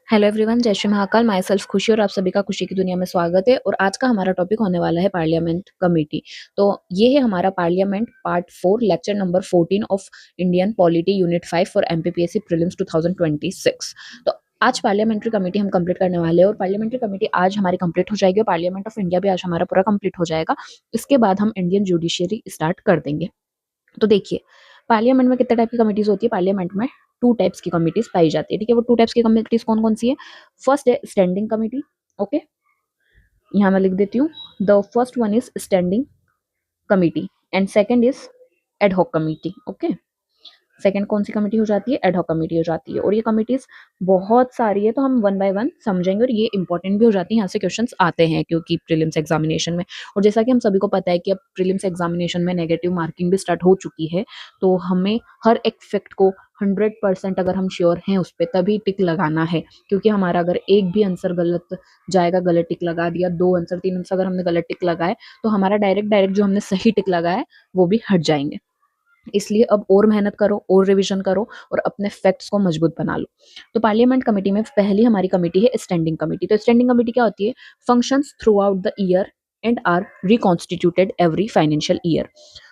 Hello everyone, जय Shri Mahakal. My self खुशी और आप सभी का खुशी की दुनिया में स्वागत है। और आज का हमारा टॉपिक होने वाला है पार्लियामेंट कमेटी। तो ये है हमारा parliament part 4 lecture number 14 of Indian polity unit 5 for MPPSC prelims 2026। तो आज पार्लियामेंट्री कमेटी हम कंप्लीट करने वाले हैं और पार्लियामेंट्री कमेटी आज हमारी कंप्लीट हो जाएगी और पार्लियामेंट ऑफ इंडिया भी आज हमारा पूरा कंप्लीट हो जाएगा। इसके बाद हम इंडियन जुडिशियरी स्टार्ट कर देंगे। तो देखिए, पार्लियामेंट में कितने टाइप की कमिटीज होती है। पार्लियामेंट में टू टाइप्स की कमिटीज पाई जाती है। ठीक है, वो टू टाइप्स की कमिटीज कौन कौन सी है। फर्स्ट है स्टैंडिंग कमेटी। ओके, यहाँ मैं लिख देती हूँ। The first one is standing committee and second is ad hoc committee. Okay, second कौन सी कमेटी हो जाती है, एडहॉक कमेटी हो जाती है। और ये कमिटीज बहुत सारी है, तो हम वन बाय वन समझेंगे और ये इंपॉर्टेंट भी हो जाती है। यहाँ से क्वेश्चंस आते हैं क्योंकि प्रीलिम्स एग्जामिनेशन में। और जैसा कि हम सभी को पता है कि अब प्रीलिम्स एग्जामिनेशन में नेगेटिव मार्किंग भी स्टार्ट हो चुकी है, तो हमें हर एक फैक्ट को 100% अगर हम श्योर हैं उस पर तभी टिक लगाना है। क्योंकि हमारा अगर एक भी आंसर गलत जाएगा, गलत टिक लगा दिया, 2 आंसर 3 आंसर अगर हमने गलत टिक लगाए तो हमारा डायरेक्ट जो हमने सही टिक लगाया है वो भी हट जाएंगे। इसलिए अब और मेहनत करो और रिवीजन करो और अपने फैक्ट्स को मजबूत बना लो। तो पार्लियामेंट कमेटी में पहली हमारी कमेटी है स्टैंडिंग कमेटी। तो स्टैंडिंग कमेटी क्या होती है, functions throughout the year and are reconstituted every financial year.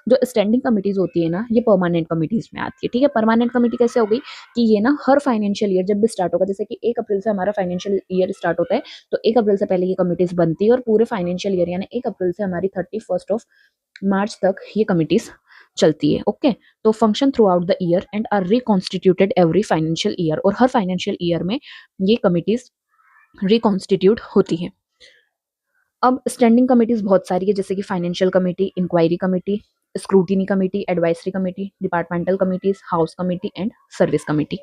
जो स्टैंडिंग कमिटीज होती है ना, ये परमानेंट कमिटीज में आती है। ठीक है, परमानेंट कमेटी कैसे हो गई कि ये ना हर फाइनेंशियल ईयर जब भी स्टार्ट होगा, जैसे कि 1 अप्रैल से हमारा फाइनेंशियल ईयर स्टार्ट होता है, तो 1 अप्रैल से पहले ये कमिटीज बनती है और पूरे फाइनेंशियल ईयर यानी 1 अप्रैल से हमारी 31 ऑफ मार्च तक ये कमिटीज चलती है। ओके, तो function throughout the year and are reconstituted every financial year. और हर फाइनेंशियल ईयर में ये कमिटीज रिकॉन्स्टिट्यूट होती है। अब स्टैंडिंग कमिटीज बहुत सारी है, जैसे कि financial committee, inquiry committee, scrutiny committee, advisory committee, departmental committees, house committee and service committee.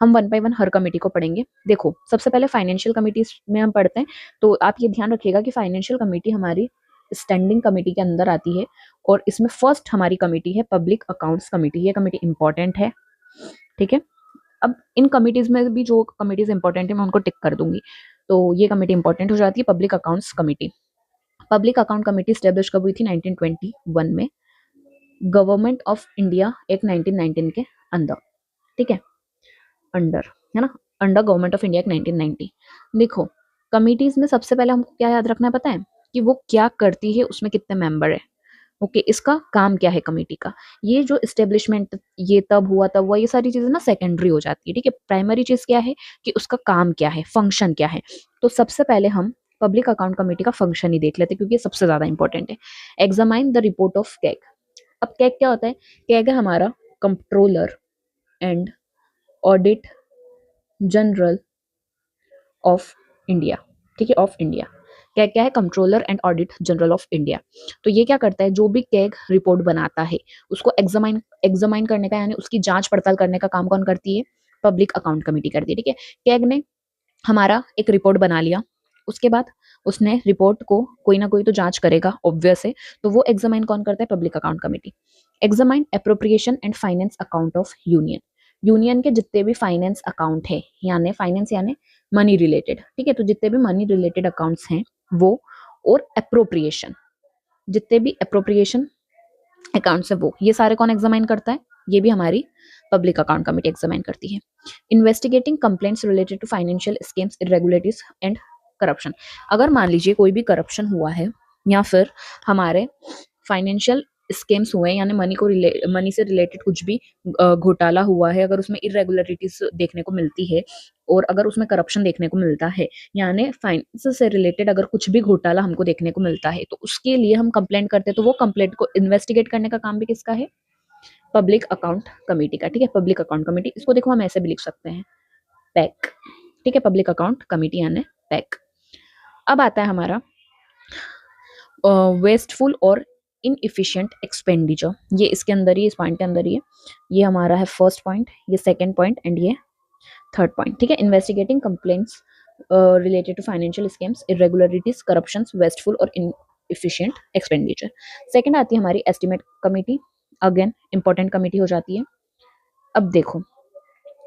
हम वन बाय वन हर कमेटी को पढ़ेंगे। देखो, सबसे पहले फाइनेंशियल कमिटीज में हम पढ़ते हैं। तो आप ये ध्यान रखिएगा कि फाइनेंशियल कमेटी हमारी स्टैंडिंग कमेटी के अंदर आती है और इसमें फर्स्ट हमारी कमेटी है पब्लिक अकाउंट्स कमेटी। ये कमेटी इंपॉर्टेंट है। ठीक है, अब इन कमिटीज में भी जो कमिटीज इंपॉर्टेंट है मैं उनको टिक कर दूंगी। तो ये कमेटी इंपॉर्टेंट हो जाती है public accounts committee. Public account committee establish कब हुई थी, 1921 में, गवर्नमेंट ऑफ इंडिया एक्ट 1919 के अंदर। ठीक है, अंडर, है ना, under government of India act 1990। देखो, कमिटीज में सबसे पहले हमको क्या याद रखना है पता है, कि वो क्या करती है, उसमें कितने मेंबर है। ओके, इसका काम क्या है कमेटी का। ये जो इस्टेब्लिशमेंट ये तब हुआ तब हुआ, ये सारी चीजें ना सेकेंडरी हो जाती है। ठीक है, प्राइमरी चीज क्या है कि उसका काम क्या है, फंक्शन क्या है। तो सबसे पहले हम पब्लिक अकाउंट कमेटी का फंक्शन ही देख लेते हैं क्योंकि ये सबसे ज्यादा इंपॉर्टेंट है। Examine the report of CAG. अब कैग क्या होता है, कैग है हमारा controller and audit general of India. ठीक है, ऑफ इंडिया। कैग क्या है, controller and audit general of India. तो ये क्या करता है, जो भी कैग रिपोर्ट बनाता है उसको एग्जामाइन करने का यानी उसकी जांच पड़ताल करने का काम कौन करती है, पब्लिक अकाउंट कमेटी करती है। ठीक है, कैग ने हमारा एक रिपोर्ट बना लिया, उसके बाद उसने रिपोर्ट को कोई ना कोई तो जांच करेगा ऑब्वियस है, तो वो एग्जामाइन कौन करता है, public account committee. Examine appropriation and finance account of union. Union के जितने भी फाइनेंस अकाउंट है, यानी फाइनेंस यानी मनी रिलेटेड। ठीक है, तो जितने भी मनी रिलेटेड अकाउंट्स हैं वो, और एप्रोप्रिएशन, जितने भी एप्रोप्रिएशन अकाउंट्स है वो, ये सारे कौन एग्जामाइन करता है, ये भी हमारी पब्लिक अकाउंट कमेटी एग्जामाइन करती है। Investigating complaints related to financial schemes, irregularities and corruption. अगर मान लीजिए कोई भी करप्शन हुआ है या फिर हमारे फाइनेंशियल स्कीम्स हुए यानी मनी से रिलेटेड कुछ भी घोटाला हुआ है, अगर उसमें इरेगुलरिटीज देखने को मिलती है और अगर उसमें करप्शन देखने को मिलता है, यानी फाइनेंस से रिलेटेड अगर कुछ भी घोटाला हमको देखने को मिलता है, तो उसके लिए हम कंप्लेंट करते हैं। तो वो कंप्लेंट को इन्वेस्टिगेट करने का काम भी किसका है, पब्लिक अकाउंट कमेटी का। ठीक है, पब्लिक अकाउंट कमेटी, इसको देखो हम ऐसे भी लिख सकते हैं, पैक। ठीक है, पब्लिक अकाउंट कमेटी यानी पैक। अब आता है हमारा वेस्टफुल और इनएफिशिएंट एक्सपेंडिचर। ये इसके अंदर ही, इस पॉइंट के अंदर ही है। ये हमारा है फर्स्ट पॉइंट, ये सेकंड पॉइंट एंड ये थर्ड पॉइंट। ठीक है, investigating complaints related to financial schemes, irregularities, corruptions, wasteful और इनएफिशिएंट एक्सपेंडिचर। सेकंड आती है हमारी estimate committee, again important committee हो जाती है। अब देखो,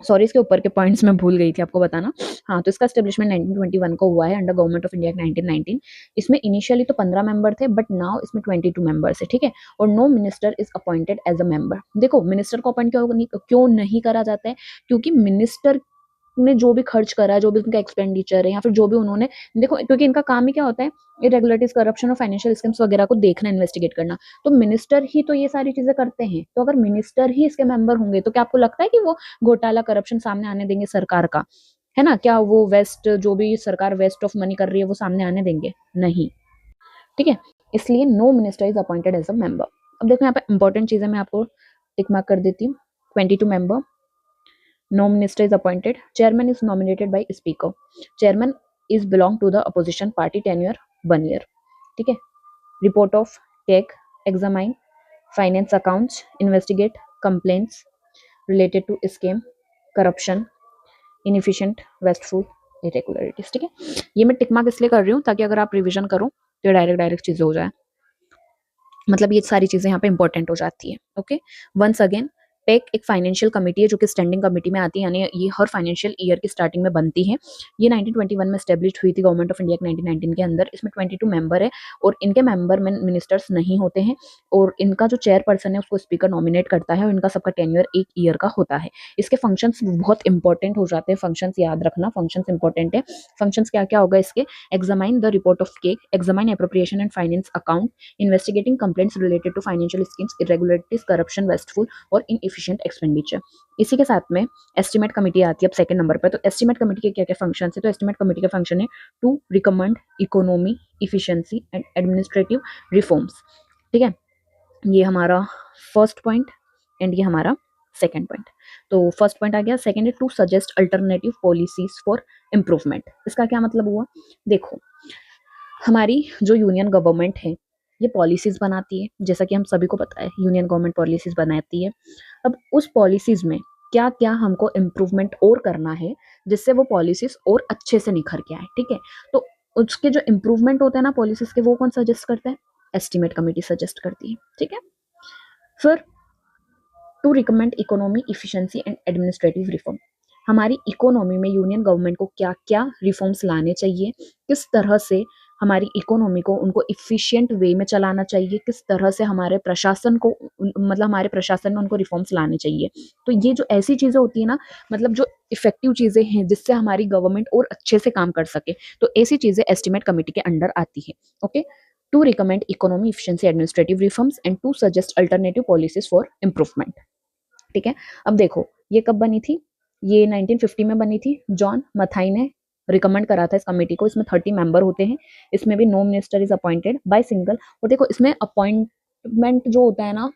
सॉरी इसके ऊपर के पॉइंट्स मैं भूल गई थी आपको बताना। हाँ, तो इसका एस्टेब्लिशमेंट 1921 को हुआ है अंडर गवर्नमेंट ऑफ इंडिया 1919। इसमें इनिशियली तो 15 मेंबर थे बट नाउ इसमें 22 मेंबर्स है। ठीक है, और no minister is appointed as a member. देखो, मिनिस्टर को अपॉइंट क्यों नहीं करा जाता है, क्योंकि मिनिस्टर ने जो भी खर्च करा है, जो भी उनका एक्सपेंडिचर है या फिर जो भी उन्होंने, देखो क्योंकि इनका काम ही क्या होता है, इरेगुलरिटीज, करप्शन और फाइनेंशियल स्कीम्स वगैरह को देखना, इन्वेस्टिगेट करना। तो मिनिस्टर ही तो ये सारी चीजें करते हैं, तो अगर मिनिस्टर ही इसके मेंबर होंगे तो क्या आपको लगता है कि वो घोटाला करप्शन सामने आने देंगे सरकार का? है ना? क्या वो वेस्ट, जो भी सरकार वेस्ट ऑफ मनी कर रही है वो सामने आने देंगे? नहीं। ठीक है, इसलिए no minister is appointed as a member. अब देखो यहाँ पे इंपॉर्टेंट चीजें मैं आपको टिक मार्क कर देती हूँ। 22 member, no minister is appointed, chairman is nominated by speaker, chairman is belong to the opposition party, tenure 1 year। ठीक है, report of take, examine finance accounts, investigate complaints related to scam, corruption, inefficient, wasteful, irregularities। ठीक है, ये मैं tick mark इसलिए कर रही हूँ ताकि अगर आप रिवीजन करो तो डायरेक्ट चीजें हो जाए, मतलब ये सारी चीजें यहाँ पे इंपॉर्टेंट हो जाती है। ओके, वंस अगेन, टेक एक फाइनेंशियल कमेटी है जो कि स्टैंडिंग कमेटी में आती है, यानी ये हर फाइनेंशियल ईयर की स्टार्टिंग में बनती है। ये 1921 में स्टेब्लिश हुई थी गवर्नमेंट ऑफ इंडिया के 1919 के अंदर। इसमें 22 मेंबर है और इनके मेंबर में मिनिस्टर्स नहीं होते हैं, और इनका जो चेयरपर्सन है उसको स्पीकर नॉमिनेट करता है और इनका सबका टेन्योर 1 ईयर का होता है। इसके फंक्शंस बहुत इंपॉर्टेंट हो जाते हैं, फंक्शंस याद रखना, फंक्शंस इंपॉर्टेंट है। फंक्शंस क्या क्या होगा इसके? Examine the report of CAG, examine appropriation and finance account, investigating complaints related to financial schemes, irregularities, corruption, wasteful और इनएफिशिएंट एक्सपेंडिचर। इसी के साथ में एस्टिमेट कमेटी आती है अब सेकंड नंबर पर। तो एस्टिमेट कमेटी के क्या क्या फंक्शन है? तो एस्टिमेट कमेटी का फंक्शन है to recommend economy, efficiency and administrative reforms. ठीक है, ये हमारा फर्स्ट पॉइंट एंड ये हमारा सेकेंड पॉइंट। तो फर्स्ट पॉइंट आ गया। सेकेंड है to suggest alternative policies for improvement. इसका क्या मतलब हुआ? देखो, हमारी जो यूनियन गवर्नमेंट है ये पॉलिसीज बनाती है, जैसा कि हम सभी को पता है यूनियन गवर्नमेंट पॉलिसीज बनाती है। अब उस पॉलिसीज में क्या क्या हमको इम्प्रूवमेंट और करना है जिससे वो पॉलिसीज और अच्छे से निखर के आए। ठीक है, तो उसके जो इम्प्रूवमेंट होते हैं ना पॉलिसीज के, वो कौन सजेस्ट करता है? एस्टिमेट कमेटी सजेस्ट करती है। ठीक है, फिर to recommend economy, efficiency and administrative reform. हमारी इकोनॉमी में यूनियन गवर्नमेंट को क्या क्या रिफॉर्म्स लाने चाहिए, किस तरह से हमारी इकोनॉमी को उनको इफिशिएंट वे में चलाना चाहिए, किस तरह से हमारे प्रशासन को मतलब हमारे प्रशासन में उनको रिफॉर्म्स लाने चाहिए। तो ये जो ऐसी चीजें होती है ना, मतलब जो इफेक्टिव चीजें हैं जिससे हमारी गवर्नमेंट और अच्छे से काम कर सके, तो ऐसी चीजें एस्टिमेट कमेटी के अंडर आती है। Okay, to recommend economy, efficiency, administrative reforms and to suggest alternative policies for improvement. ठीक है, अब देखो ये कब बनी थी? ये 1950 में बनी थी। जॉन मथाई ने रिकमेंड करा था इस कमेटी को। इसमें 30 मेंबर होते हैं, इसमें भी no minister is appointed by single. और देखो इसमें अपॉइंटमेंट जो होता है ना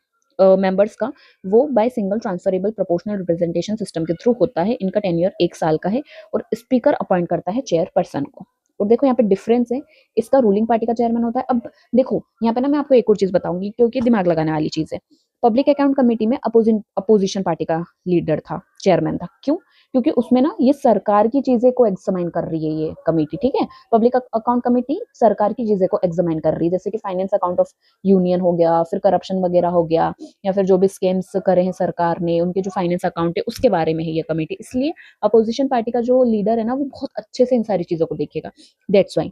मेंबर्स का, वो by single transferable proportional representation system के थ्रू होता है। इनका टेन्योर 1 साल का है और स्पीकर अपॉइंट करता है चेयरपर्सन को। और देखो यहाँ पे डिफरेंस है, इसका रूलिंग पार्टी का चेयरमैन होता है। अब देखो यहाँ पे ना मैं आपको एक और चीज बताऊंगी क्योंकि दिमाग लगाने वाली चीज है। पब्लिक अकाउंट कमेटी में अपोजिशन पार्टी का लीडर था, चेयरमैन था। क्यों? क्योंकि उसमें ना ये सरकार की चीजें को एग्जामाइन कर रही है ये कमेटी। ठीक है, पब्लिक अकाउंट कमेटी सरकार की चीजें को एग्जामाइन कर रही है, जैसे कि फाइनेंस अकाउंट ऑफ यूनियन हो गया, फिर करप्शन वगैरह हो गया, या फिर जो भी स्कीम्स करे हैं सरकार ने उनके जो फाइनेंस अकाउंट है उसके बारे में है ये कमेटी। इसलिए अपोजिशन पार्टी का जो लीडर है ना वो बहुत अच्छे से इन सारी चीजों को देखेगा। दैट्स वाई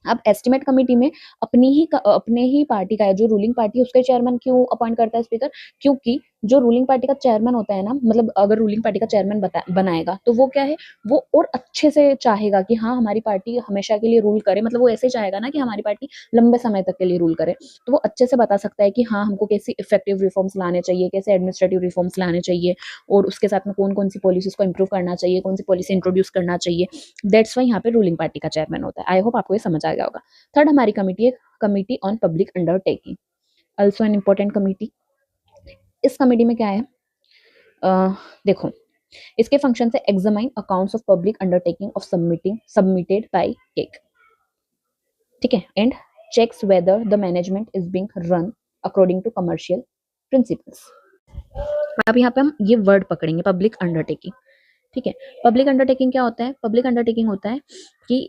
अब एस्टिमेट कमेटी में अपने ही पार्टी का है, जो रूलिंग पार्टी है उसके चेयरमैन क्यों अपॉइंट करता है स्पीकर? क्योंकि जो रूलिंग पार्टी का चेयरमैन होता है ना, मतलब अगर रूलिंग पार्टी का चेयरमैन बनाएगा तो वो क्या है, वो और अच्छे से चाहेगा कि हाँ हमारी पार्टी हमेशा के लिए रूल करे। मतलब वो ऐसे चाहेगा ना कि हमारी पार्टी लंबे समय तक के लिए रूल करे। तो वो अच्छे से बता सकता है कि हाँ हमको कैसे इफेक्टिव रिफॉर्म्स लाने चाहिए, कैसे एडमिनिस्ट्रेटिव रिफॉर्म्स लाने चाहिए, और उसके साथ में कौन कौन सी पॉलिसीज को इंप्रूव करना चाहिए, कौन सी पॉलिसी इंट्रोड्यूस करना चाहिए। दैट्स वाई यहाँ पे रूलिंग पार्टी का चेयरमैन होता है। आई होप आपको ये समझ आ गया होगा। थर्ड हमारी कमिटी है committee on public undertaking, also an important committee. इस कमेटी में क्या है? देखो इसके फंक्शन से examine accounts of public undertaking of submitted by CAG. ठीक है, and checks whether the management is being run according to commercial principles. अब यहाँ पे हम ये वर्ड पकड़ेंगे, पब्लिक अंडरटेकिंग। ठीक है, पब्लिक अंडरटेकिंग क्या होता है? पब्लिक अंडरटेकिंग होता है कि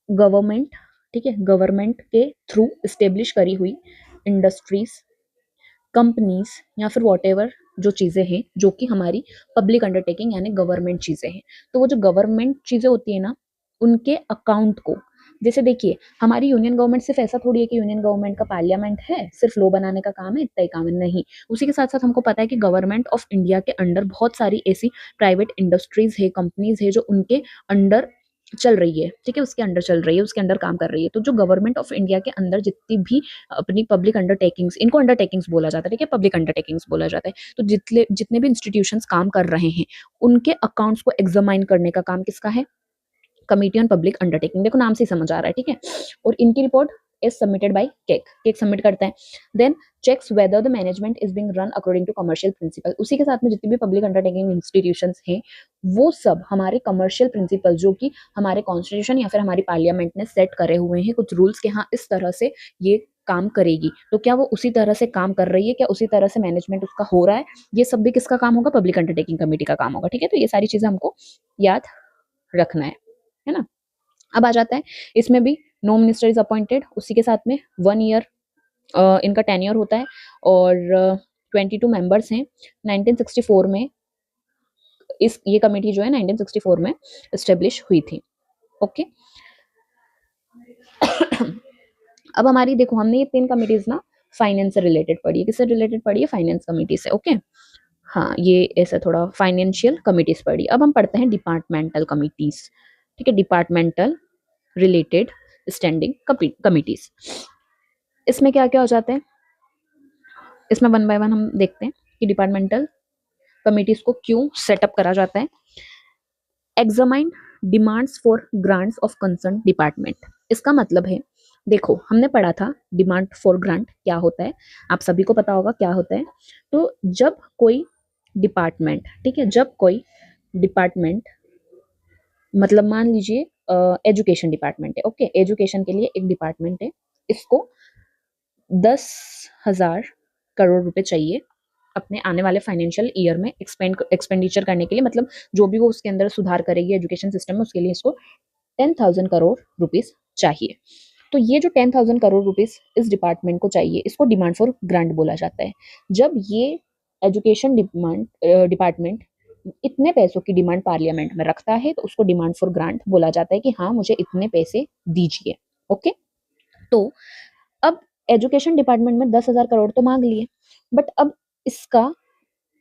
गवर्नमेंट, ठीक है, गवर्नमेंट के थ्रू स्टेब्लिश करी हुई इंडस्ट्रीज, कंपनीज या फिर वॉट जो चीजें हैं जो कि हमारी पब्लिक अंडरटेकिंग यानी गवर्नमेंट चीजें हैं, तो वो जो गवर्नमेंट चीजें होती है ना उनके अकाउंट को जैसे देखिए, हमारी यूनियन गवर्नमेंट सिर्फ ऐसा थोड़ी है कि यूनियन गवर्नमेंट का पार्लियामेंट है, सिर्फ लॉ बनाने का काम है, इतना ही काम है, नहीं। उसी के साथ-साथ हमको पता है कि गवर्नमेंट ऑफ इंडिया के अंडर बहुत सारी ऐसी प्राइवेट इंडस्ट्रीज़ है, कंपनीज़ है जो उनके अंडर चल रही है, ठीक है? उसके अंडर चल रही है, उसके अंडर काम कर रही है। तो जो गवर्नमेंट ऑफ इंडिया के अंदर जितनी भी अपनी पब्लिक अंडरटेकिंग्स, इनको अंडरटेकिंग्स बोला जाता है, ठीक है? पब्लिक अंडरटेकिंग्स बोला जाता है। तो जितने जितने भी इंस्टीट्यूशंस काम कर रहे हैं, उनके अकाउंट्स को एग्जामाइन करने का काम किसका है? कमिटी ऑन पब्लिक अंडरटेकिंग, देखो नाम से ही समझ आ रहा है, ठीक है? और इनकी report is submitted by CAG, CAG submit करता है। Then checks whether the management is being run according to commercial principle. उसी के साथ में जितनी भी पब्लिक अंडरटेकिंग इंस्टीट्यूशंस हैं, वो सब हमारे कमर्शियल प्रिंसिपल जो कि हमारे कॉन्स्टिट्यूशन या फिर हमारी पार्लियामेंट ने सेट करे हुए हैं कुछ रूल्स के, हाँ इस तरह से ये काम करेगी, तो क्या वो उसी तरह से काम कर रही है, क्या उसी तरह से मैनेजमेंट उसका हो रहा है, ये सब भी किसका काम होगा? पब्लिक अंडरटेकिंग कमेटी का काम होगा, ठीक है? तो ये सारी चीजें हमको याद रखना है ना? अब आ जाता है, इसमें भी नो मिनिस्टर इज अपॉइंटेड, उसी के साथ में 1 ईयर इनका टेन्योर होता है, और 22 मेंबर्स हैं। 1964 में इस ये कमेटी जो है 1964 में एस्टेब्लिश हुई थी। ओके। अब हमारी देखो, हमने ये 3 कमिटीज ना फाइनेंस से रिलेटेड पढ़ी है, किससे रिलेटेड पढ़ी है? फाइनेंस कमिटी से। ओके, हाँ ये ऐसा थोड़ा फाइनेंशियल कमिटीज पढ़ी। अब हम पढ़ते हैं डिपार्टमेंटल कमिटीज, ठीक है? डिपार्टमेंटल रिलेटेड स्टैंडिंग कमिटीज, इसमें क्या क्या हो जाते हैं? इसमें वन बाय वन हम देखते हैं कि डिपार्टमेंटल कमिटीज को क्यों सेटअप करा जाता है। Examine demands for grants of concern department, इसका मतलब है, देखो हमने पढ़ा था डिमांड फॉर ग्रांट क्या होता है, आप सभी को पता होगा क्या होता है। तो जब कोई डिपार्टमेंट, ठीक है, जब कोई डिपार्टमेंट, मतलब मान लीजिए एजुकेशन डिपार्टमेंट है, ओके, एजुकेशन के लिए एक डिपार्टमेंट है, इसको 10,000 करोड़ रुपए चाहिए अपने आने वाले फाइनेंशियल ईयर में एक्सपेंडिचर करने के लिए, मतलब जो भी वो उसके अंदर सुधार करेगी एजुकेशन सिस्टम में, उसके लिए इसको 10,000 करोड़ रुपीस चाहिए। तो ये जो 10,000 करोड़ रुपीस इस डिपार्टमेंट को चाहिए, इसको डिमांड फॉर ग्रांट बोला जाता है। जब ये एजुकेशन डिपार्टमेंट इतने पैसों की डिमांड पार्लियामेंट में रखता है, तो उसको डिमांड फॉर ग्रांट बोला जाता है कि हाँ मुझे इतने पैसे दीजिए। ओके, तो अब एजुकेशन डिपार्टमेंट में 10,000 करोड़ तो मांग लिए, बट अब इसका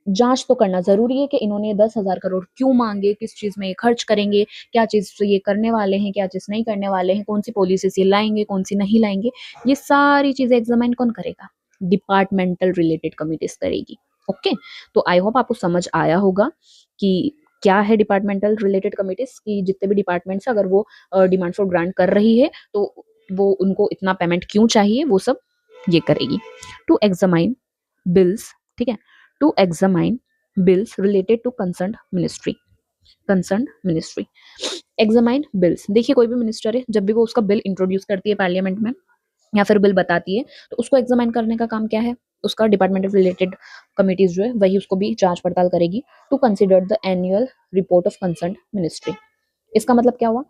जांच तो करना जरूरी है कि इन्होंने 10,000 करोड़ क्यों मांगे, किस चीज में ये खर्च करेंगे, क्या चीज ये करने वाले हैं, क्या चीज नहीं करने वाले हैं, कौन सी पॉलिसीज ये लाएंगे, कौन सी नहीं लाएंगे, ये सारी चीजें एग्जामिन कौन करेगा? डिपार्टमेंटल रिलेटेड कमिटीज करेगी। ओके, तो आई होप आपको समझ आया होगा कि क्या है डिपार्टमेंटल रिलेटेड कमिटीज, की जितने भी डिपार्टमेंट्स अगर वो डिमांड फॉर ग्रांट कर रही है तो वो उनको इतना पेमेंट क्यों चाहिए, वो सब ये करेगी। टू एग्जामाइन बिल्स, ठीक है, to examine bills related to concern ministry, concern ministry examine bills. देखिए कोई भी मिनिस्टर है, जब भी वो उसका बिल इंट्रोड्यूस करती है पार्लियामेंट में या फिर बिल बताती है, तो उसको एग्जामाइन करने का काम क्या है? उसका डिपार्टमेंट रिलेटेड कमिटीज जो है वही उसको भी जांच पड़ताल करेगी। To consider the annual report of concern ministry, इसका मतलब क्या हुआ?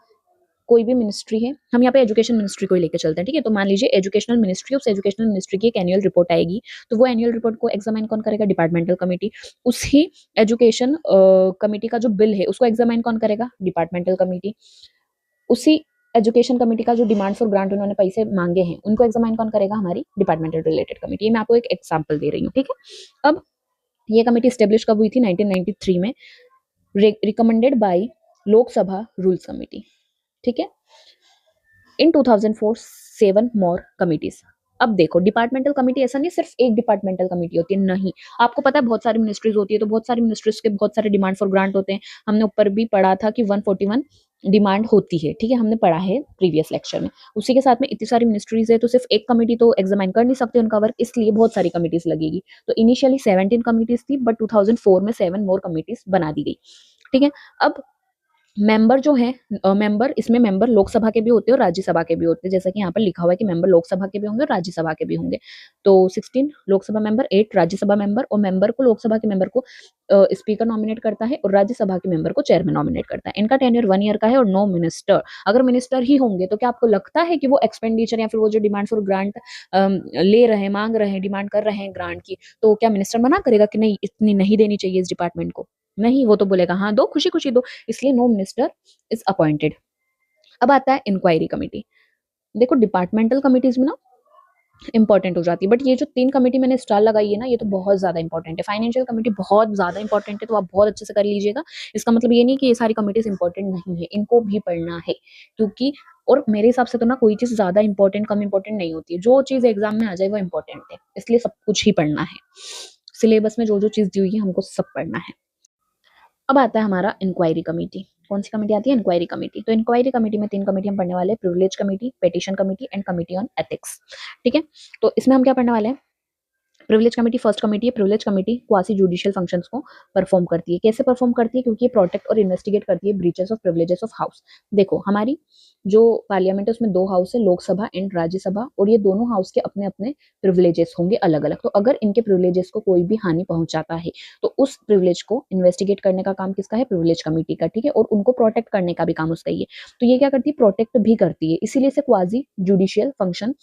कोई भी मिनिस्ट्री है, हम यहाँ पे एजुकेशन मिनिस्ट्री को ही लेकर चलते हैं, ठीक है? तो मान लीजिए एजुकेशनल मिनिस्ट्री, उस एजुकेशनल मिनिस्ट्री की एक एनुअल रिपोर्ट आएगी, तो वो एनुअल रिपोर्ट को एग्जामाइन कौन करेगा? Departmental committee. उसी एजुकेशन कमिटी का जो बिल है उसको एग्जामाइन कौन करेगा? Departmental committee. उसी एजुकेशन कमिटी का जो डिमांड फॉर ग्रांट उन्होंने पैसे मांगे हैं, उनको एग्जामाइन कौन करेगा? हमारी डिपार्टमेंटल रिलेटेड कमिटी। ये मैं आपको एक एग्जाम्पल दे रही हूँ, ठीक है? अब ये कमिटी स्टेब्लिश कब हुई थी? 1993 में, recommended by Lok Sabha rules committee, ठीक है? इन 2004 7 मोर कमिटीज। अब देखो डिपार्टमेंटल कमिटी ऐसा नहीं सिर्फ एक डिपार्टमेंटल कमिटी होती है, नहीं, आपको पता है बहुत सारी मिनिस्ट्रीज होती है, तो बहुत सारी मिनिस्ट्रीज के बहुत सारे डिमांड फॉर ग्रांट होते हैं। हमने ऊपर भी पढ़ा था कि 141 डिमांड होती है, ठीक है, हमने पढ़ा है प्रीवियस लेक्चर में। उसी के साथ में इतनी सारी मिनिस्ट्रीज है, तो सिर्फ एक कमिटी तो एग्जामाइन कर नहीं सकते उनका वर्क, इसलिए बहुत सारी कमिटीज लगेगी। तो इनिशियली 17 कमिटीज थी, बट 2004 में 7 मोर कमिटीज बना दी गई, ठीक है? अब मेंबर जो है, मेंबर, इसमें मेंबर लोकसभा के भी होते हैं और राज्यसभा के भी होते हैं, जैसा कि यहाँ पर लिखा हुआ है कि मेंबर लोकसभा के भी होंगे और राज्यसभा के भी होंगे। तो 16 लोकसभा मेंबर, 8 राज्यसभा मेंबर, और मेंबर को, लोकसभा के मेंबर को स्पीकर नॉमिनेट करता है और राज्यसभा के मेंबर को चेयरमैन नॉमिनेट करता है। इनका टेन्योर 1 ईयर का है और नो मिनिस्टर। अगर मिनिस्टर ही होंगे तो क्या आपको लगता है कि वो एक्सपेंडिचर या फिर वो जो डिमांड फॉर ग्रांट ले रहे हैं, मांग रहे हैं, डिमांड कर रहे हैं ग्रांट की, तो क्या मिनिस्टर मना करेगा कि नहीं इतनी नहीं देनी चाहिए इस डिपार्टमेंट को? नहीं, वो तो बोलेगा हाँ दो, खुशी खुशी दो। इसलिए नो मिनिस्टर इज अपॉइंटेड। अब आता है इंक्वायरी कमेटी। देखो डिपार्टमेंटल कमिटीज में ना इंपॉर्टेंट हो जाती है, बट ये जो 3 कमेटी मैंने स्टार लगाई है ना, ये तो बहुत ज़्यादा इंपॉर्टेंट है। फाइनेंशियल कमेटी बहुत ज़्यादा इंपॉर्टेंट है, तो आप बहुत अच्छे से कर लीजिएगा। इसका मतलब ये नहीं कि ये सारी कमिटीज़ इंपॉर्टेंट नहीं है, इनको भी पढ़ना है, क्योंकि और मेरे हिसाब से तो ना कोई चीज़ ज़्यादा इंपॉर्टेंट, कम इंपॉर्टेंट नहीं होती है। जो चीज़ एग्ज़ाम में आ जाए वो इंपॉर्टेंट है, इसलिए सब कुछ ही पढ़ना है। सिलेबस में जो-जो चीज़ दी हुई है, हमको सब पढ़ना है। अब आता है हमारा इंक्वायरी कमेटी। कौन सी कमेटी आती है? Inquiry committee. तो इंक्वायरी कमेटी में 3 कमेटी हम पढ़ने वाले हैं, privilege committee, petition committee and committee on ethics. ठीक है? तो इसमें हम क्या पढ़ने वाले हैं? प्रिविलेज कमेटी फर्स्ट कमेटी है। Privilege committee quasi judicial functions को परफॉर्म करती है। कैसे परफॉर्म करती है? क्योंकि ये प्रोटेक्ट और इन्वेस्टिगेट करती है breaches of privileges of house. देखो हमारी जो पार्लियामेंट है उसमें 2 हाउस है, लोकसभा एंड राज्यसभा, और ये दोनों हाउस के अपने-अपने प्रिविलेजेस होंगे अलग-अलग। तो अगर इनके प्रिविलेजेस को कोई भी हानि पहुंचाता है, तो उस प्रिविलेज को इन्वेस्टिगेट करने का काम किसका है? प्रिविलेज कमेटी का, ठीक है? और उनको प्रोटेक्ट करने का भी काम उसका ही है। तो ये क्या करती है? प्रोटेक्ट भी करती है। इसीलिए इसे क्वासी जुडिशियल फंक्शन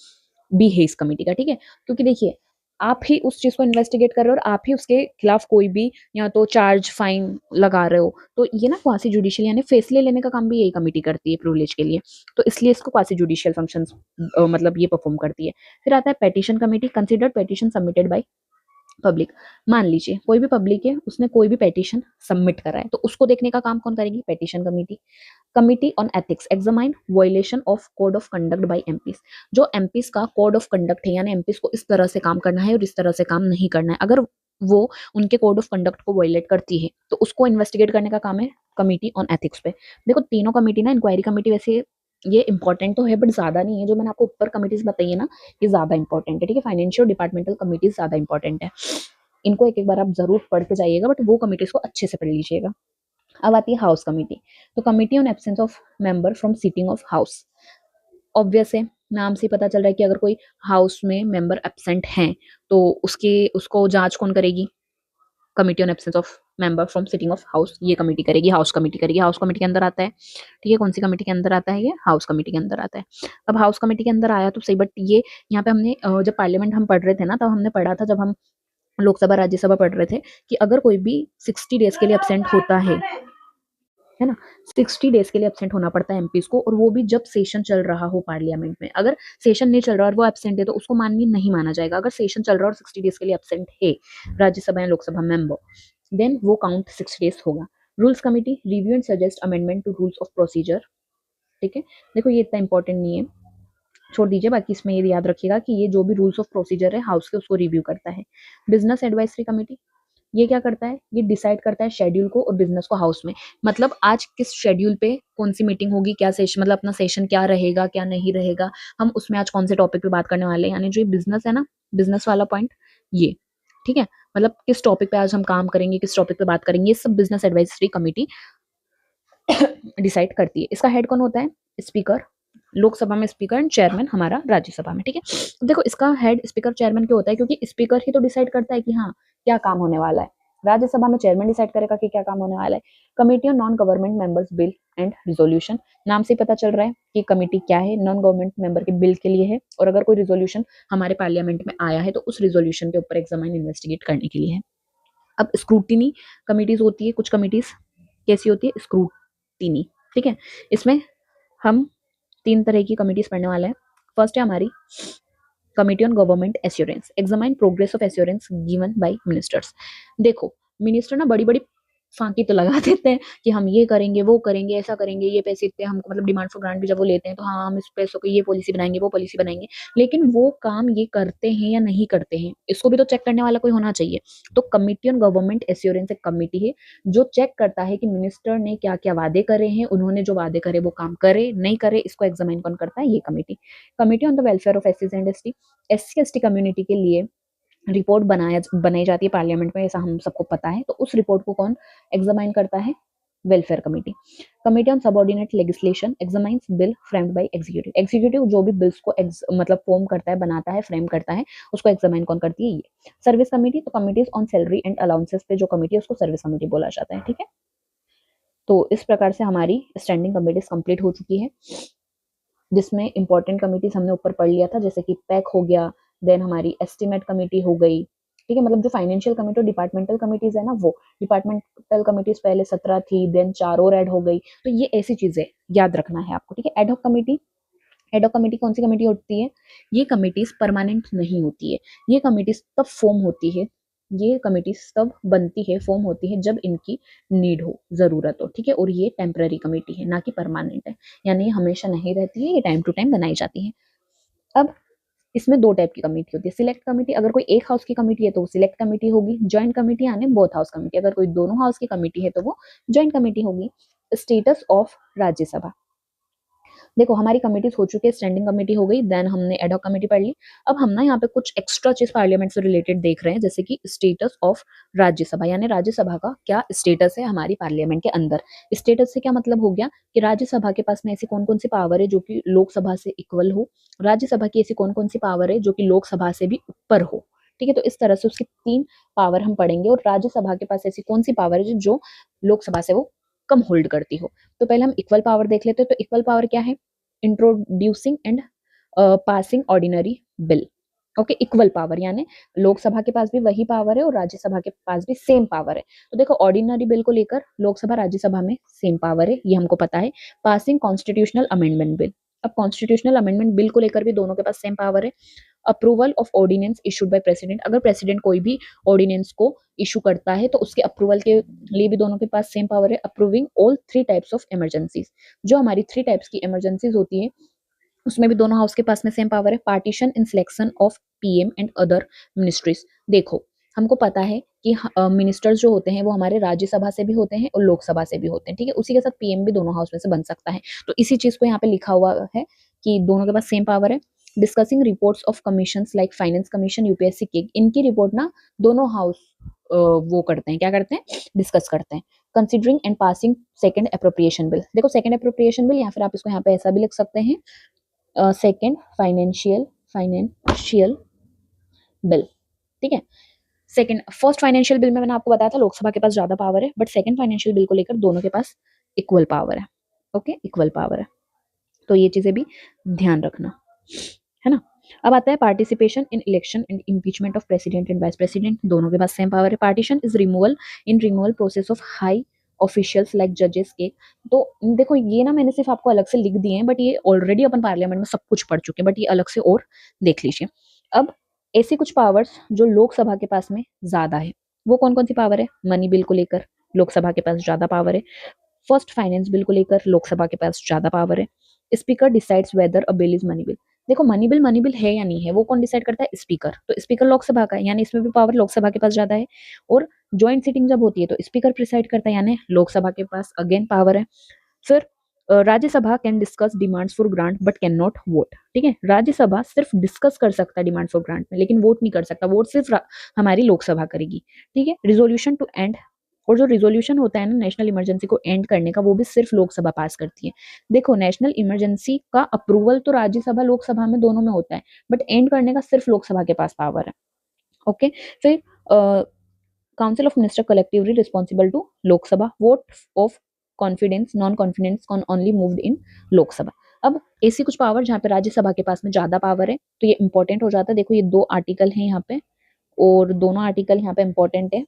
भी है इस कमेटी का, ठीक है? क्योंकि देखिए आप ही उस चीज़ को इन्वेस्टिगेट कर रहे हो और आप ही उसके खिलाफ कोई भी या तो चार्ज, फाइन लगा रहे हो। तो ये ना क्वासी जुडिशियल यानी फैसले लेने का काम भी यही कमेटी करती है प्रिविलेज के लिए। तो इसलिए इसको क्वासी जुडिशियल फंक्शंस मतलब ये परफॉर्म करती है। फिर आता है petition committee, considered petition submitted by public. मान लीजिए कोई भी पब्लिक है, उसने कोई भी पेटिशन सबमिट करा है, तो उसको देखने का काम कौन करेगी? Petition committee. Committee on ethics examine violation of code of conduct bye MPs. जो एमपीज का कोड ऑफ कंडक्ट है, यानी एमपीज को इस तरह से काम करना है और इस तरह से काम नहीं करना है, अगर वो उनके कोड ऑफ कंडक्ट को वायलेट करती है, तो उसको इन्वेस्टिगेट करने का काम है कमिटी ऑन एथिक्स पे। देखो तीनों कमिटी ना, इंक्वायरी कमिटी वैसे ये इंपॉर्टेंट तो है बट ज्यादा नहीं है। जो मैंने आपको ऊपर कमिटीज बताई है ना, ये ज्यादा इंपॉर्टेंट है, ठीक है? फाइनेंशियल डिपार्टमेंटल कमिटीज ज्यादा इंपॉर्टेंट है, इनको एक एक बार आप जरूर पढ़ के जाइएगा, बट वो कमिटीज को अच्छे से पढ़ लीजिएगा। अब आती है हाउस कमिटी। तो committee on absence of member from sitting of house. Obvious है, नाम से ही पता चल रहा है कि अगर कोई हाउस में मेंबर एब्सेंट हैं, तो उसके उसको जांच कौन करेगी? Committee on absence of member from sitting of house, ये कमिटी करेगी, हाउस कमिटी करेगी। हाउस कमिटी के अंदर आता है, ठीक है? कौन सी कमिटी के अंदर आता है? ये हाउस कमिटी के अंदर आता है। अब हाउस कमिटी के अंदर आया तो सही, बट ये यहाँ पे हमने जब पार्लियामेंट हम पढ़ रहे थे ना, तब हमने पढ़ा था, जब हम लोकसभा राज्यसभा पढ़ रहे थे, कि अगर कोई भी 60 डेज के लिए एब्सेंट होता है ना, 60 डेज के लिए एब्सेंट होना पड़ता है एमपीज को, और वो भी जब सेशन चल रहा हो पार्लियामेंट में। अगर सेशन नहीं चल रहा और वो एब्सेंट है, तो उसको माननीय नहीं माना जाएगा। अगर सेशन चल रहा है और 60 डेज के लिए एब्सेंट है राज्यसभा या लोकसभा मेंबर, देन वो काउंट 60 डेज होगा। Rules committee review and suggest amendment to rules of procedure, ठीक है? देखो ये इतना इंपॉर्टेंट नहीं है, छोड़ दीजिए। बाकी इसमें ये याद रखिएगा कि ये जो भी रूल्स ऑफ प्रोसीजर है हाउस के, उसको रिव्यू करता है। बिजनेस एडवाइजरी कमेटी, ये क्या करता है? ये डिसाइड करता है शेड्यूल को और बिजनेस को हाउस में। मतलब आज किस शेड्यूल पे कौन सी मीटिंग होगी, क्या सेशन, मतलब अपना सेशन क्या रहेगा, क्या नहीं रहेगा, हम उसमें आज कौन से टॉपिक पे बात करने वाले हैं। यानी जो ये बिजनेस है ना, बिजनेस वाला पॉइंट ये, ठीक है? मतलब किस टॉपिक पे आज हम काम करेंगे, किस टॉपिक पे बात करेंगे, ये सब बिजनेस एडवाइजरी कमेटी डिसाइड करती है। इसका हेड कौन होता है? स्पीकर, लोकसभा में स्पीकर एंड चेयरमैन हमारा राज्यसभा में, ठीक है? तो देखो इसका हेड स्पीकर चेयरमैन क्यों होता है? क्योंकि स्पीकर ही तो डिसाइड करता है कि हाँ क्या काम होने वाला है। राज्यसभा में चेयरमैन डिसाइड करेगा कि क्या काम होने वाला है। Committee on non government members bill and resolution, नाम से ही पता चल रहा है कि कमेटी क्या है, नॉन गवर्नमेंट मेंबर के बिल के लिए है, और अगर कोई रिजोल्यूशन हमारे पार्लियामेंट में आया है, तो उस रिजोल्यूशन के ऊपर एग्जामाइन इन्वेस्टिगेट करने के लिए है। अब स्क्रूटिनी कमिटीज होती है, कुछ कमिटीज कैसी होती है? स्क्रूटिनी, ठीक है? इसमें हम 3 तरह की कमिटीज पढ़ने वाले हैं। फर्स्ट है हमारी committee on government assurance, examine progress of assurance given by ministers. देखो मिनिस्टर ना बड़ी बड़ी फांकी तो लगा देते हैं कि हम ये करेंगे, वो करेंगे, ऐसा करेंगे, ये पैसे इतने हमको, मतलब डिमांड फॉर ग्रांट भी जब वो लेते हैं, तो हाँ हम इस पैसों को ये पॉलिसी बनाएंगे, वो पॉलिसी बनाएंगे, लेकिन वो काम ये करते हैं या नहीं करते हैं, इसको भी तो चेक करने वाला कोई होना चाहिए। तो कमिटी ऑन गवर्नमेंट एश्योरेंस एक कमिटी है जो चेक करता है कि मिनिस्टर ने क्या क्या वादे करे हैं, उन्होंने जो वादे करे वो काम करे नहीं करे, इसको एग्जामिन कौन करता है? ये committee. Committee on the welfare of एससीज and ST, SC ST community के लिए रिपोर्ट बनाई जाती है पार्लियामेंट में, ऐसा हम सबको पता है। तो उस रिपोर्ट को कौन एग्जामाइन करता है? Welfare committee. Committee on subordinate legislation examines bill framed by executive, executive जो भी बिल्स को मतलब फॉर्म करता है, बनाता है, फ्रेम करता है, उसको एग्जामाइन कौन करती है? ये। सर्विस कमेटी, तो committees on salary and allowances पे जो कमेटी है उसको सर्विस कमेटी बोला जाता है, ठीक है? तो इस प्रकार से हमारी स्टैंडिंग कमेटीज कंप्लीट हो चुकी है, जिसमें इंपॉर्टेंट कमिटीज हमने ऊपर पढ़ लिया था, जैसे कि पैक हो गया, देन हमारी एस्टीमेट कमेटी हो गई, ठीक है, मतलब जो फाइनेंशियल कमेटी और डिपार्टमेंटल कमिटीज है ना, वो डिपार्टमेंटल कमिटीज पहले 17 थी, देन 4 और ऐड हो गई। तो ये ऐसी चीजें याद रखना है आपको, ठीक है। एडहॉक कमेटी, एडहॉक कमेटी कौन सी कमेटी होती है? ये कमिटीज परमानेंट नहीं होती है, ये कमिटीज तब फॉर्म होती है, ये कमिटीज तब बनती है, फॉर्म होती है जब इनकी नीड हो, जरूरत हो, ठीक है। और ये टेम्पररी कमेटी है, ना कि परमानेंट है, यानी हमेशा नहीं रहती है, ये टाइम टू टाइम बनाई जाती है। अब इसमें दो टाइप की कमेटी होती है। सिलेक्ट कमेटी, अगर कोई एक हाउस की कमेटी है तो वो सिलेक्ट कमेटी होगी। ज्वाइंट कमेटी यानी बोथ हाउस कमेटी, अगर कोई दोनों हाउस की कमेटी है तो वो ज्वाइंट कमेटी होगी। स्टेटस ऑफ राज्यसभा, देखो हमारी कमिटीज हो चुकी है, स्टैंडिंग कमेटी हो गई, देन हमने एडहॉक कमेटी पढ़ ली। अब हम ना यहाँ पे कुछ एक्स्ट्रा चीज पार्लियामेंट से रिलेटेड देख रहे हैं, जैसे कि स्टेटस ऑफ राज्यसभा, यानी राज्यसभा का क्या स्टेटस है हमारी पार्लियामेंट के अंदर। स्टेटस से क्या मतलब हो गया कि राज्यसभा के पास में ऐसी कौन कौन सी पावर है जो कि लोकसभा से इक्वल हो, राज्यसभा की ऐसी कौन कौन सी पावर है जो कि लोकसभा से भी ऊपर हो, ठीक है। तो इस तरह से उसकी 3 पावर हम पढ़ेंगे, और राज्यसभा के पास ऐसी कौन सी पावर है जो लोकसभा से वो कम होल्ड करती हो। तो पहले हम इक्वल पावर देख लेते हैं। तो इक्वल पावर क्या है? Introducing and passing ordinary bill, okay. Equal power यानी लोकसभा के पास भी वही पावर है और राज्यसभा के पास भी सेम पावर है। तो देखो ऑर्डिनरी बिल को लेकर लोकसभा राज्यसभा में सेम पावर है, ये हमको पता है। पासिंग कॉन्स्टिट्यूशनल अमेंडमेंट बिल, अब कॉन्स्टिट्यूशनल अमेंडमेंट बिल को लेकर भी दोनों के पास सेम पावर है। Approval of ordinance issued by president, अगर प्रेसिडेंट कोई भी ऑर्डिनेंस को इशू करता है तो उसके अप्रूवल के लिए भी दोनों के पास सेम पावर है। Approving all 3 types of emergencies, जो हमारी 3 टाइप्स की इमरजेंसीज होती है उसमें भी दोनों हाउस के पास में सेम पावर है। Partition in selection of PM and other ministries, देखो हमको पता है कि मिनिस्टर्स जो होते हैं वो हमारे राज्यसभा से भी होते हैं और लोकसभा से भी होते हैं, ठीक है। उसी के साथ पीएम भी दोनों हाउस में से बन सकता है। तो इसी चीज को यहाँ पे लिखा हुआ है कि दोनों के पास सेम पावर है। Discussing reports of commissions like finance commission, UPSC के, इनकी रिपोर्ट ना दोनों हाउस वो करते हैं, क्या करते हैं? डिस्कस करते हैं। Considering and passing second appropriation bill, देखो सेकंड अप्रोप्रिएशन बिल या फिर आप इसको यहाँ पे ऐसा भी लिख सकते हैं, सेकंड फाइनेंशियल बिल, ठीक है। सेकंड, फर्स्ट फाइनेंशियल बिल में मैंने आपको बताया था लोकसभा के पास ज्यादा पावर है, बट सेकंड फाइनेंशियल बिल को लेकर दोनों के पास इक्वल पावर है, ओके, इक्वल पावर है। तो ये चीजें भी ध्यान रखना, है ना। अब आता है participation in election and impeachment of president and vice president, दोनों के पास सेम पावर है। Partition is removal process of high officials like जजेस के, तो देखो ये ना मैंने सिर्फ आपको अलग से लिख दिए हैं, बट ये ऑलरेडी अपन पार्लियामेंट में सब कुछ पढ़ चुके हैं, बट ये अलग से और देख लीजिए। अब ऐसी कुछ पावर्स जो लोकसभा के पास में ज्यादा है, वो कौन कौन सी पावर है? मनी बिल को लेकर लोकसभा के पास ज्यादा पावर है। फर्स्ट फाइनेंस बिल को लेकर लोकसभा के पास ज्यादा पावर है। Speaker decides whether a bill is money bill, देखो मनी बिल है या नहीं है वो कौन डिसाइड करता है? स्पीकर, तो स्पीकर लोकसभा का है, यानी इसमें भी पावर लोकसभा के पास ज्यादा है। और ज्वाइंट सीटिंग जब होती है तो स्पीकर प्रिसाइड करता है, यानी लोकसभा के पास अगेन पावर है। फिर Rajya Sabha can discuss demands for grant but can not vote, ठीक है। राज्यसभा सिर्फ डिस्कस कर सकता है डिमांड फॉर ग्रांट में, लेकिन वोट नहीं कर सकता, वोट सिर्फ हमारी लोकसभा करेगी, ठीक है। रिजोल्यूशन टू एंड, और जो रिजोल्यूशन होता है ना नेशनल इमरजेंसी को एंड करने का, वो भी सिर्फ लोकसभा पास करती है। देखो नेशनल इमरजेंसी का अप्रूवल तो राज्यसभा लोकसभा में दोनों में होता है, बट एंड करने का सिर्फ लोकसभा के पास पावर है, ओके। फिर council of minister collectively responsible to Lok Sabha, vote of confidence non confidence can only moved in Lok Sabha. अब ऐसी कुछ पावर जहाँ पे राज्यसभा के पास में ज्यादा पावर है, तो ये इंपॉर्टेंट हो जाता है। देखो ये 2 आर्टिकल हैं यहाँ पे, और दोनों आर्टिकल यहाँ पे इंपॉर्टेंट है।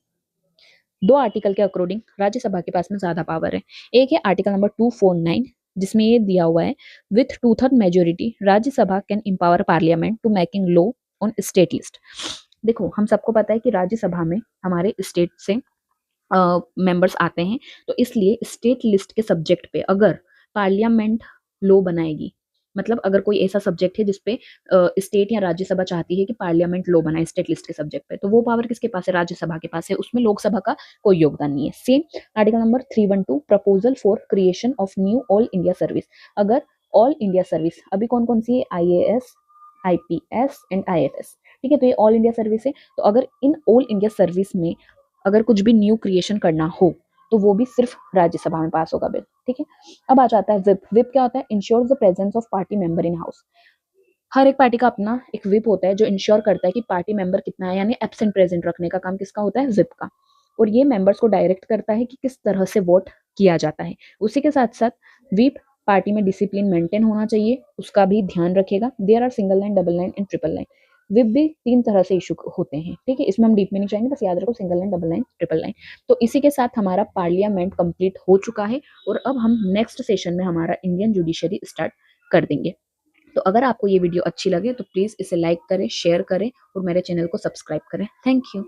2 आर्टिकल के अकॉर्डिंग राज्यसभा के पास में ज्यादा पावर है। एक है आर्टिकल नंबर 249, जिसमें ये दिया हुआ है, with 2/3 majority Rajya Sabha can empower parliament to making law on state list. देखो हम सबको पता है कि राज्यसभा में हमारे स्टेट से मेंबर्स आते हैं, तो इसलिए स्टेट लिस्ट के सब्जेक्ट पे अगर पार्लियामेंट लॉ बनाएगी, मतलब अगर कोई ऐसा सब्जेक्ट है जिसपे स्टेट या राज्यसभा चाहती है कि पार्लियामेंट लॉ बनाए स्टेट लिस्ट के सब्जेक्ट पे, तो वो पावर किसके पास है? राज्यसभा के पास है, उसमें लोकसभा का कोई योगदान नहीं है। Same article number 312, proposal for creation of knew all India service, अगर ऑल इंडिया सर्विस अभी कौन कौन सी है? IAS, IPS एंड IFS, ठीक है। तो ये ऑल इंडिया सर्विस है, तो अगर इन ऑल इंडिया सर्विस में अगर कुछ भी न्यू क्रिएशन करना हो तो वो भी सिर्फ राज्यसभा में पास होगा बिल, ठीक है। अब आ जाता है विप। विप क्या होता है? Ensures the presence of party member in house, हर एक पार्टी का अपना एक विप होता है जो इंश्योर करता है कि पार्टी मेंबर कितना है, यानी एब्सेंट प्रेजेंट रखने का काम किसका होता है? विप का। और ये मेंबर्स को डायरेक्ट करता है कि किस तरह से वोट किया जाता है। उसी के साथ साथ विप पार्टी में डिसिप्लिन मेंटेन होना चाहिए, उसका भी ध्यान रखेगा। There are single line, double line and triple line, whip भी 3 तरह से इश्यू होते हैं, ठीक है? इसमें हम डीप में नहीं जाएँगे, बस याद रखो single line, double line, triple line. तो इसी के साथ हमारा पार्लियामेंट कंप्लीट हो चुका है और अब हम नेक्स्ट सेशन में हमारा इंडियन जुडिशरी स्टार्ट कर देंगे। तो अगर आपको ये वीडियो अच्छी लगे तो प्लीज़ इसे लाइक करें, शेयर करें और मेरे चैनल को सब्सक्राइब करें। Thank you.